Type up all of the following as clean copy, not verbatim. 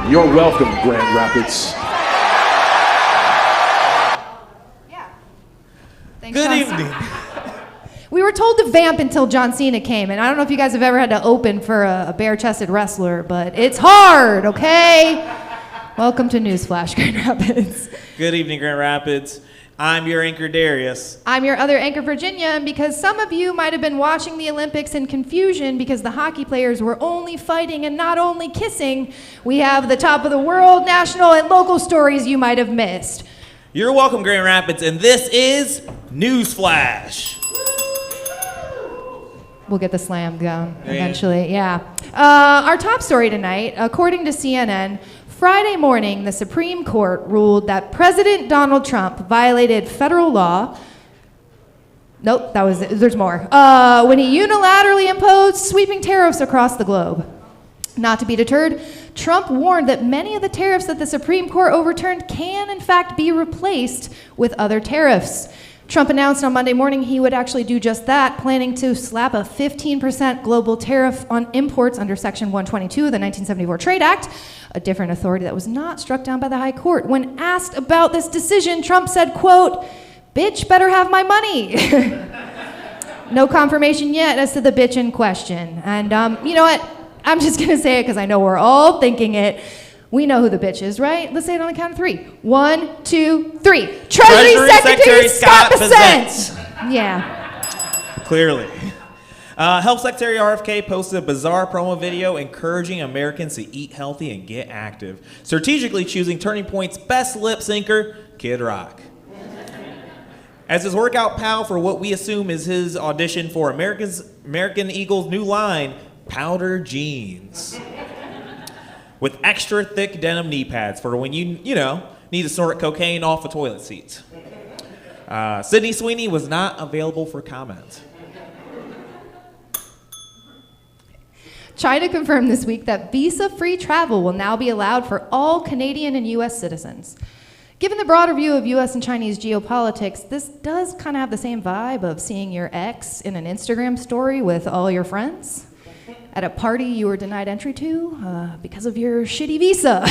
You're welcome, Grand Rapids. Yeah. Thanks, Good John evening. We were told to vamp until John Cena came, and I don't know if you guys have ever had to open for a bare-chested wrestler, but it's hard, okay? Welcome to NewsFlash, Grand Rapids. Good evening, Grand Rapids. I'm your anchor, Darius. I'm your other anchor, Virginia, and because some of you might have been watching the Olympics in confusion because the hockey players were only fighting and not only kissing, we have the top of the world, national, and local stories you might have missed. You're welcome, Grand Rapids, and this is NewsFlash. We'll get the slam going eventually, yeah. Our top story tonight, according to CNN, Friday morning, the Supreme Court ruled that President Donald Trump violated federal law. Nope, there's more. When he unilaterally imposed sweeping tariffs across the globe. Not to be deterred, Trump warned that many of the tariffs that the Supreme Court overturned can, in fact, be replaced with other tariffs. Trump announced on Monday morning he would actually do just that, planning to slap a 15% global tariff on imports under Section 122 of the 1974 Trade Act, a different authority that was not struck down by the High Court. When asked about this decision, Trump said, quote, "Bitch better have my money." No confirmation yet as to the bitch in question. And you know what? I'm just going to say it because I know we're all thinking it. We know who the bitch is, right? Let's say it on the count of three. 1, 2, 3. Treasury Secretary Scott Bessent. Yeah. Clearly. Health Secretary RFK posted a bizarre promo video encouraging Americans to eat healthy and get active, strategically choosing Turning Point's best lip syncer, Kid Rock, as his workout pal for what we assume is his audition for American Eagle's new line, Powder Jeans, with extra thick denim knee pads for when you need to snort cocaine off of toilet seats. Sydney Sweeney was not available for comment. China confirmed this week that visa-free travel will now be allowed for all Canadian and U.S. citizens. Given the broader view of U.S. and Chinese geopolitics, this does kind of have the same vibe of seeing your ex in an Instagram story with all your friends at a party you were denied entry to because of your shitty visa.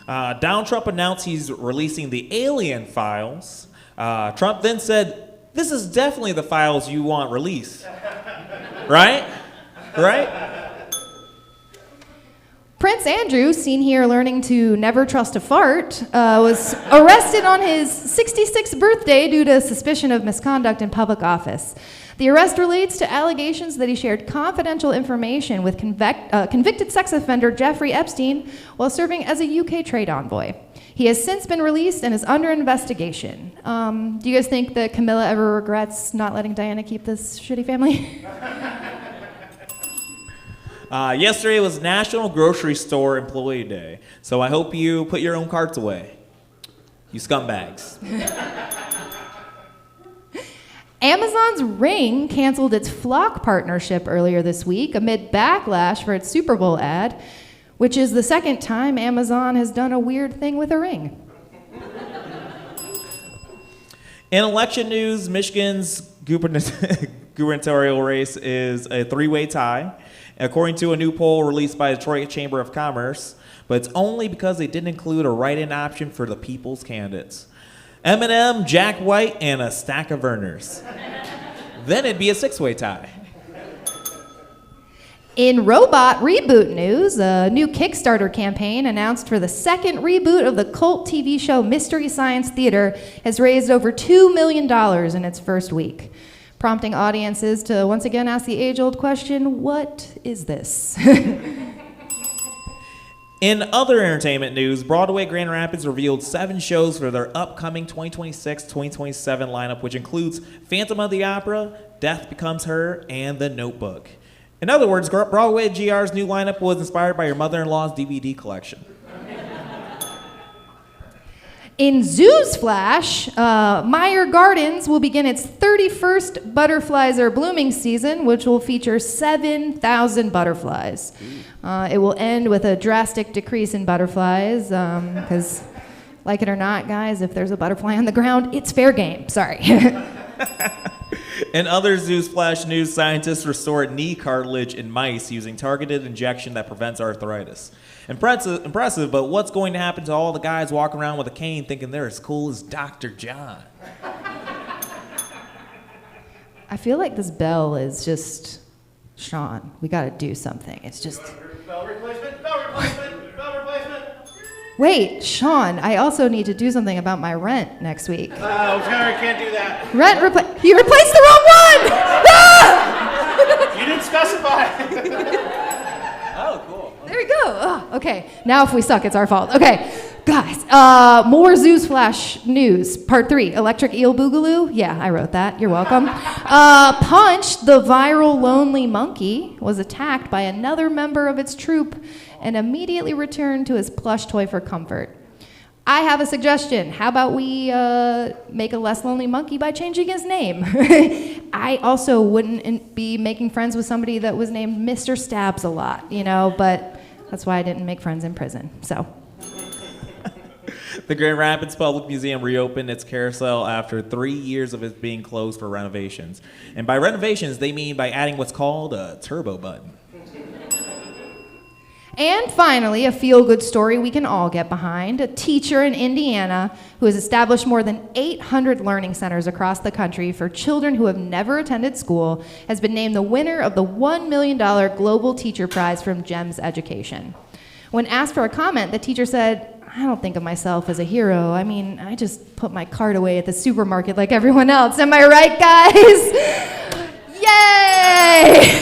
Donald Trump announced he's releasing the alien files. Trump then said, "This is definitely the files you want released." Right? Right? Prince Andrew, seen here learning to never trust a fart, was arrested on his 66th birthday due to suspicion of misconduct in public office. The arrest relates to allegations that he shared confidential information with convicted sex offender Jeffrey Epstein while serving as a UK trade envoy. He has since been released and is under investigation. Do you guys think that Camilla ever regrets not letting Diana keep this shitty family? Yesterday was National Grocery Store Employee Day, so I hope you put your own carts away, you scumbags. Amazon's Ring canceled its Flock partnership earlier this week amid backlash for its Super Bowl ad, which is the second time Amazon has done a weird thing with a ring. In election news, Michigan's gubernatorial race is a three-way tie, according to a new poll released by the Detroit Chamber of Commerce, but it's only because they didn't include a write-in option for the people's candidates. Eminem, Jack White, and a stack of Verners. Then it'd be a six-way tie. In robot reboot news, a new Kickstarter campaign announced for the second reboot of the cult TV show Mystery Science Theater has raised over $2 million in its first week, prompting audiences to once again ask the age-old question, what is this? In other entertainment news, Broadway Grand Rapids revealed 7 shows for their upcoming 2026-2027 lineup, which includes Phantom of the Opera, Death Becomes Her, and The Notebook. In other words, Broadway GR's new lineup was inspired by your mother-in-law's DVD collection. In NewsFlash, Meyer Gardens will begin its 31st Butterflies Are Blooming season, which will feature 7,000 butterflies. It will end with a drastic decrease in butterflies, because, like it or not, guys, if there's a butterfly on the ground, it's fair game. Sorry. In other NewsFlash news, scientists restored knee cartilage in mice using targeted injection that prevents arthritis. Impressive, but what's going to happen to all the guys walking around with a cane thinking they're as cool as Dr. John? I feel like this bell is just, Sean, we gotta do something. It's just... Bell replacement, bell replacement, bell replacement. Wait, Sean, I also need to do something about my rent next week. Sorry, can't do that. You replaced the wrong one! Ah! You didn't specify. Oh, cool. There we go. Oh, okay, now if we suck, it's our fault. Okay, guys, more NewsFlash news. Part 3, electric eel boogaloo. Yeah, I wrote that. You're welcome. Punch, the viral lonely monkey, was attacked by another member of its troop and immediately returned to his plush toy for comfort. I have a suggestion. How about we make a less lonely monkey by changing his name? I also wouldn't be making friends with somebody that was named Mr. Stabs a lot, but that's why I didn't make friends in prison, so. The Grand Rapids Public Museum reopened its carousel after 3 years of it being closed for renovations. And by renovations, they mean by adding what's called a turbo button. And finally, a feel-good story we can all get behind. A teacher in Indiana who has established more than 800 learning centers across the country for children who have never attended school has been named the winner of the $1 million Global Teacher Prize from GEMS Education. When asked for a comment, the teacher said, "I don't think of myself as a hero. I mean, I just put my cart away at the supermarket like everyone else. Am I right, guys?" Yay!